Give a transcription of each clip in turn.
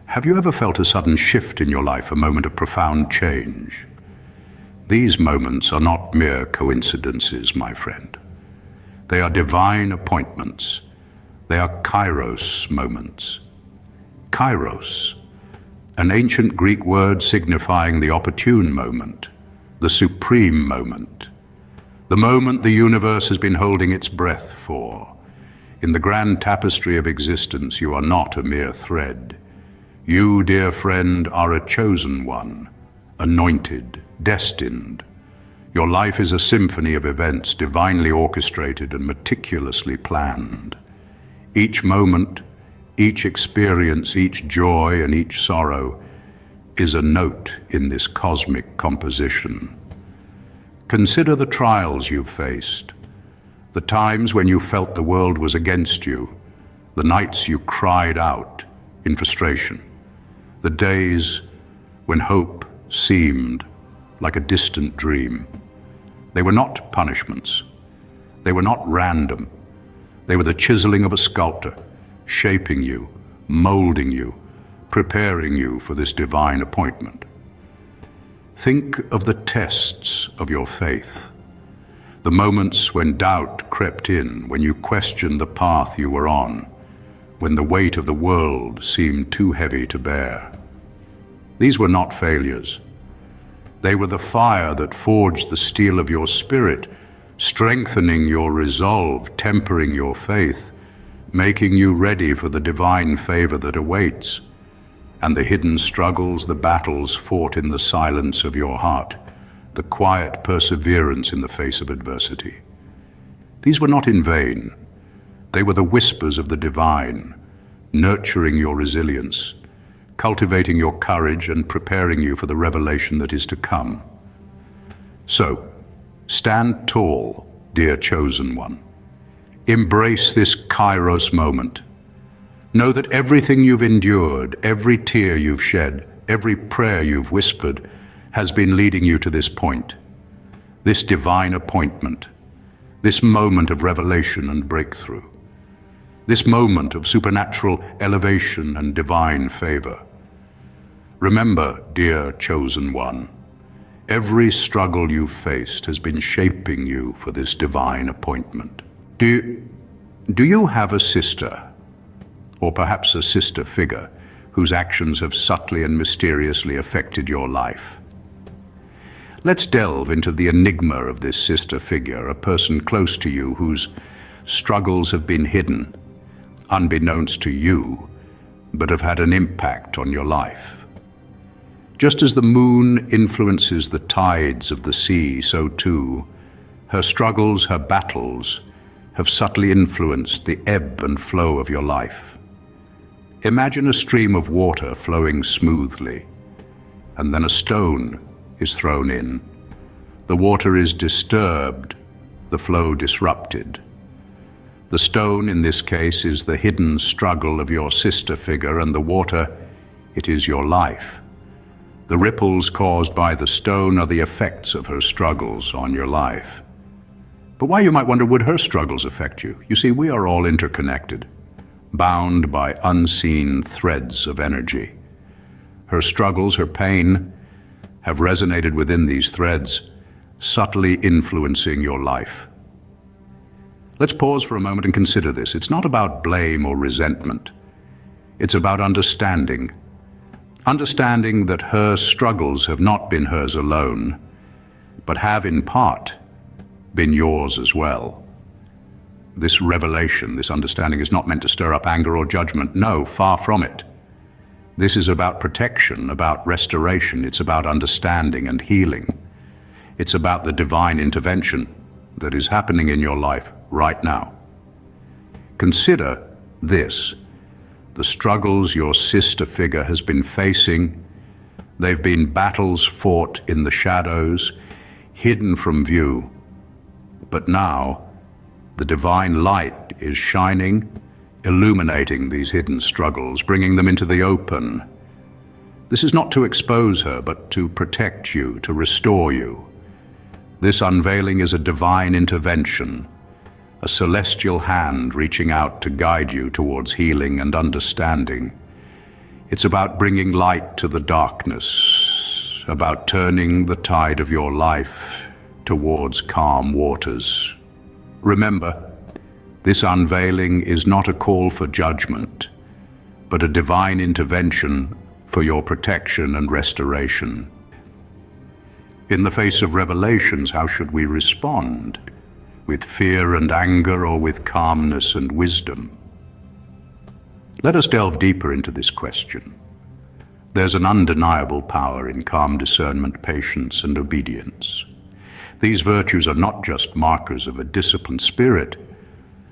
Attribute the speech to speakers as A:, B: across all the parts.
A: Have you ever felt a sudden shift in your life, a moment of profound change? These moments are not mere coincidences, my friend. They are divine appointments. They are kairos moments. Kairos, an ancient Greek word signifying the opportune moment, the supreme moment, the moment the universe has been holding its breath for. In the grand tapestry of existence, you are not a mere thread. You, dear friend, are a chosen one, anointed, destined. Your life is a symphony of events divinely orchestrated and meticulously planned. Each moment, each experience, each joy and each sorrow is a note in this cosmic composition. Consider the trials you've faced, the times when you felt the world was against you, the nights you cried out in frustration, the days when hope seemed like a distant dream. They were not punishments. They were not random. They were the chiseling of a sculptor, shaping you, molding you, preparing you for this divine appointment. Think of the tests of your faith, the moments when doubt crept in, when you questioned the path you were on, when the weight of the world seemed too heavy to bear. These were not failures. They were the fire that forged the steel of your spirit, strengthening your resolve, tempering your faith, making you ready for the divine favor that awaits, and the hidden struggles, the battles fought in the silence of your heart, the quiet perseverance in the face of adversity. These were not in vain. They were the whispers of the divine, nurturing your resilience, cultivating your courage and preparing you for the revelation that is to come. So, stand tall, dear chosen one. Embrace this kairos moment. Know that everything you've endured, every tear you've shed, every prayer you've whispered has been leading you to this point, this divine appointment, this moment of revelation and breakthrough, this moment of supernatural elevation and divine favor. Remember, dear chosen one, every struggle you've faced has been shaping you for this divine appointment. Do you have a sister, or perhaps a sister figure, whose actions have subtly and mysteriously affected your life? Let's delve into the enigma of this sister figure, a person close to you whose struggles have been hidden, unbeknownst to you, but have had an impact on your life. Just as the moon influences the tides of the sea, so too, her struggles, her battles, have subtly influenced the ebb and flow of your life. Imagine a stream of water flowing smoothly, and then a stone is thrown in. The water is disturbed, the flow disrupted. The stone, in this case, is the hidden struggle of your sister figure, and the water, it is your life. The ripples caused by the stone are the effects of her struggles on your life. But why, you might wonder, would her struggles affect you? You see, we are all interconnected, bound by unseen threads of energy. Her struggles, her pain, have resonated within these threads, subtly influencing your life. Let's pause for a moment and consider this. It's not about blame or resentment. It's about understanding. Understanding that her struggles have not been hers alone, but have in part been yours as well. This revelation, this understanding is not meant to stir up anger or judgment. No, far from it. This is about protection, about restoration. It's about understanding and healing. It's about the divine intervention that is happening in your life right now. Consider this. The struggles your sister figure has been facing, they've been battles fought in the shadows, hidden from view. But now, the divine light is shining, illuminating these hidden struggles, bringing them into the open. This is not to expose her, but to protect you, to restore you. This unveiling is a divine intervention, a celestial hand reaching out to guide you towards healing and understanding. It's about bringing light to the darkness, about turning the tide of your life towards calm waters. Remember, this unveiling is not a call for judgment, but a divine intervention for your protection and restoration. In the face of revelations, how should we respond? With fear and anger, or with calmness and wisdom? Let us delve deeper into this question. There's an undeniable power in calm discernment, patience, and obedience. These virtues are not just markers of a disciplined spirit,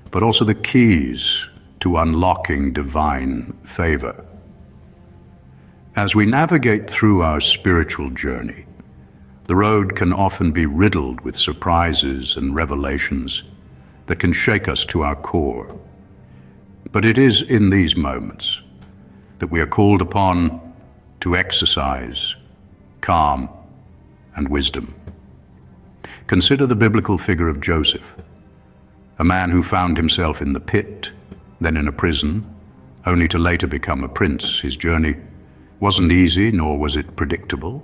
A: but also the keys to unlocking divine favor. As we navigate through our spiritual journey, the road can often be riddled with surprises and revelations that can shake us to our core. But it is in these moments that we are called upon to exercise calm and wisdom. Consider the biblical figure of Joseph, a man who found himself in the pit, then in a prison, only to later become a prince. His journey wasn't easy, nor was it predictable.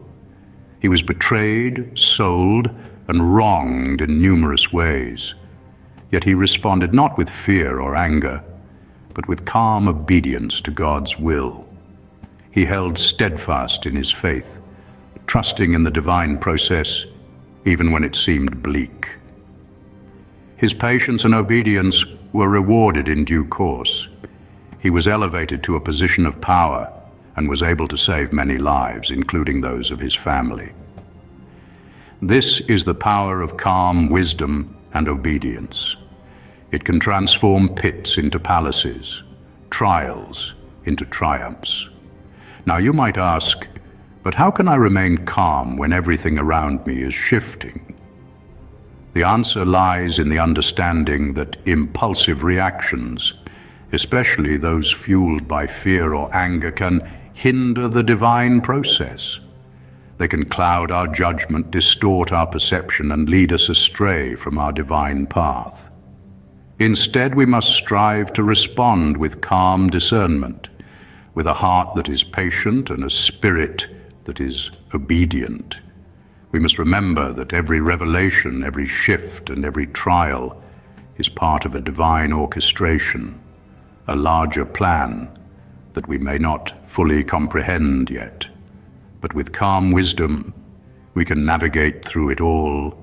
A: He was betrayed, sold, and wronged in numerous ways. Yet he responded not with fear or anger, but with calm obedience to God's will. He held steadfast in his faith, trusting in the divine process, even when it seemed bleak. His patience and obedience were rewarded in due course. He was elevated to a position of power and was able to save many lives, including those of his family. This is the power of calm wisdom and obedience. It can transform pits into palaces, trials into triumphs. Now you might ask, but how can I remain calm when everything around me is shifting? The answer lies in the understanding that impulsive reactions, especially those fueled by fear or anger, can hinder the divine process. They can cloud our judgment, distort our perception, and lead us astray from our divine path. Instead, we must strive to respond with calm discernment, with a heart that is patient and a spirit that is obedient. We must remember that every revelation, every shift, and every trial is part of a divine orchestration, a larger plan that we may not fully comprehend yet. But with calm wisdom, we can navigate through it all,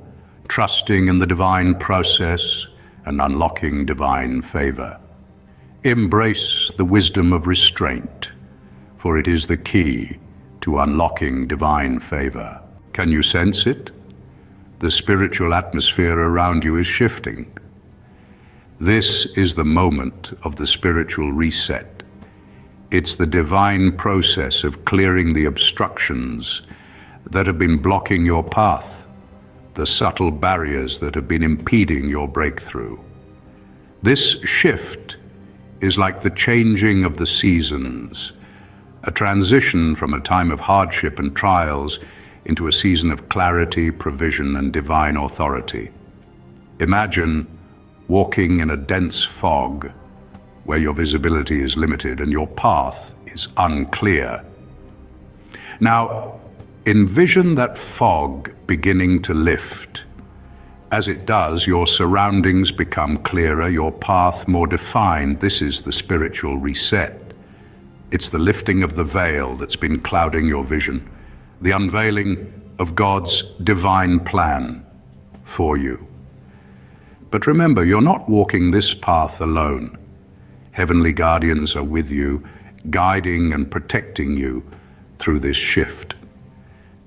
A: trusting in the divine process and unlocking divine favor. Embrace the wisdom of restraint, for it is the key to unlocking divine favor. Can you sense it? The spiritual atmosphere around you is shifting. This is the moment of the spiritual reset. It's the divine process of clearing the obstructions that have been blocking your path, the subtle barriers that have been impeding your breakthrough. This shift is like the changing of the seasons, a transition from a time of hardship and trials into a season of clarity, provision, and divine authority. Imagine walking in a dense fog where your visibility is limited and your path is unclear. Now, envision that fog beginning to lift. As it does, your surroundings become clearer, your path more defined. This is the spiritual reset. It's the lifting of the veil that's been clouding your vision, the unveiling of God's divine plan for you. But remember, you're not walking this path alone. Heavenly guardians are with you, guiding and protecting you through this shift.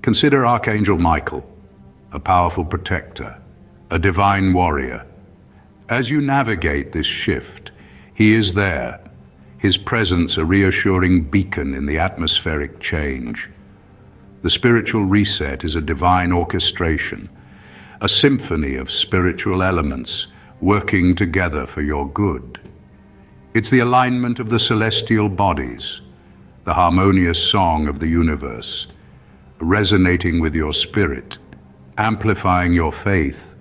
A: Consider Archangel Michael, a powerful protector, a divine warrior. As you navigate this shift, he is there, his presence a reassuring beacon in the atmospheric change. The spiritual reset is a divine orchestration, a symphony of spiritual elements working together for your good. It's the alignment of the celestial bodies, the harmonious song of the universe, resonating with your spirit, amplifying your faith,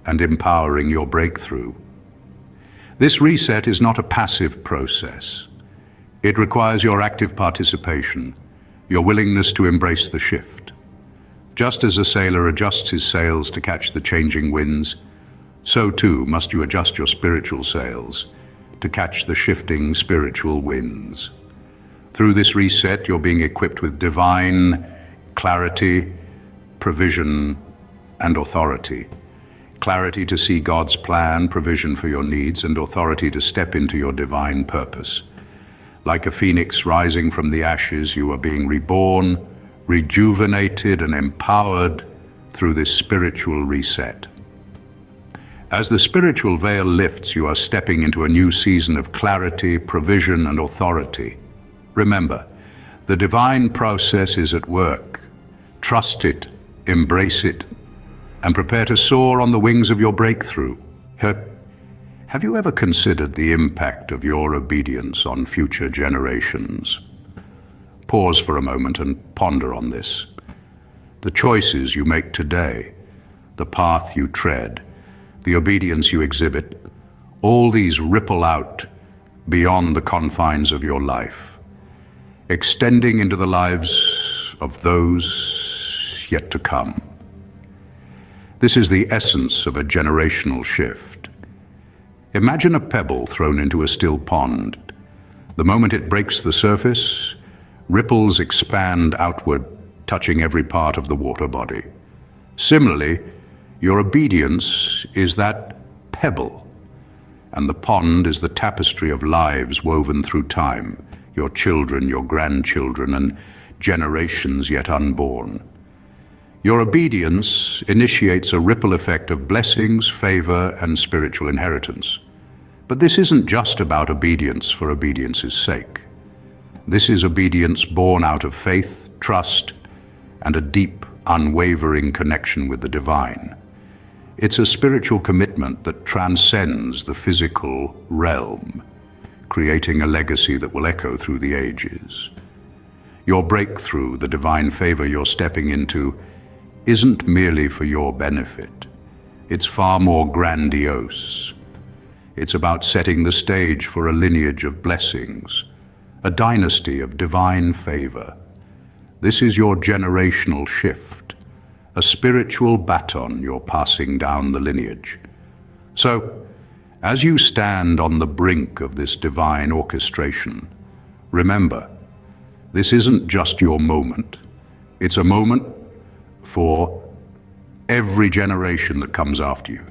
A: and empowering your breakthrough. This reset is not a passive process. It requires your active participation, your willingness to embrace the shift. Just as a sailor adjusts his sails to catch the changing winds, so too must you adjust your spiritual sails to catch the shifting spiritual winds. Through this reset, you're being equipped with divine clarity, provision, and authority. Clarity to see God's plan, provision for your needs, and authority to step into your divine purpose. Like a phoenix rising from the ashes, you are being reborn, rejuvenated, and empowered through this spiritual reset. As the spiritual veil lifts, you are stepping into a new season of clarity, provision, and authority. Remember, the divine process is at work. Trust it, embrace it, and prepare to soar on the wings of your breakthrough. Have you ever considered the impact of your obedience on future generations? Pause for a moment and ponder on this. The choices you make today, the path you tread, the obedience you exhibit, all these ripple out beyond the confines of your life, extending into the lives of those yet to come. This is the essence of a generational shift. Imagine a pebble thrown into a still pond. The moment it breaks the surface, ripples expand outward, touching every part of the water body. Similarly, your obedience is that pebble, and the pond is the tapestry of lives woven through time, your children, your grandchildren, and generations yet unborn. Your obedience initiates a ripple effect of blessings, favor, and spiritual inheritance. But this isn't just about obedience for obedience's sake. This is obedience born out of faith, trust, and a deep, unwavering connection with the divine. It's a spiritual commitment that transcends the physical realm, creating a legacy that will echo through the ages. Your breakthrough, the divine favor you're stepping into, isn't merely for your benefit. It's far more grandiose. It's about setting the stage for a lineage of blessings, a dynasty of divine favor. This is your generational shift, a spiritual baton you're passing down the lineage. So, as you stand on the brink of this divine orchestration, remember, this isn't just your moment. It's a moment for every generation that comes after you.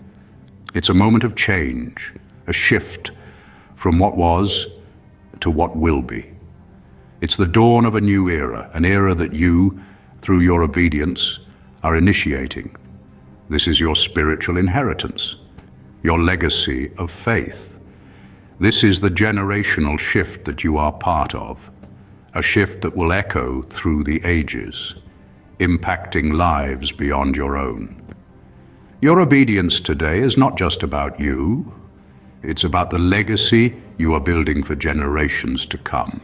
A: It's a moment of change, a shift from what was to what will be. It's the dawn of a new era, an era that you, through your obedience, are initiating. This is your spiritual inheritance, your legacy of faith. This is the generational shift that you are part of, a shift that will echo through the ages, impacting lives beyond your own. Your obedience today is not just about you, it's about the legacy you are building for generations to come.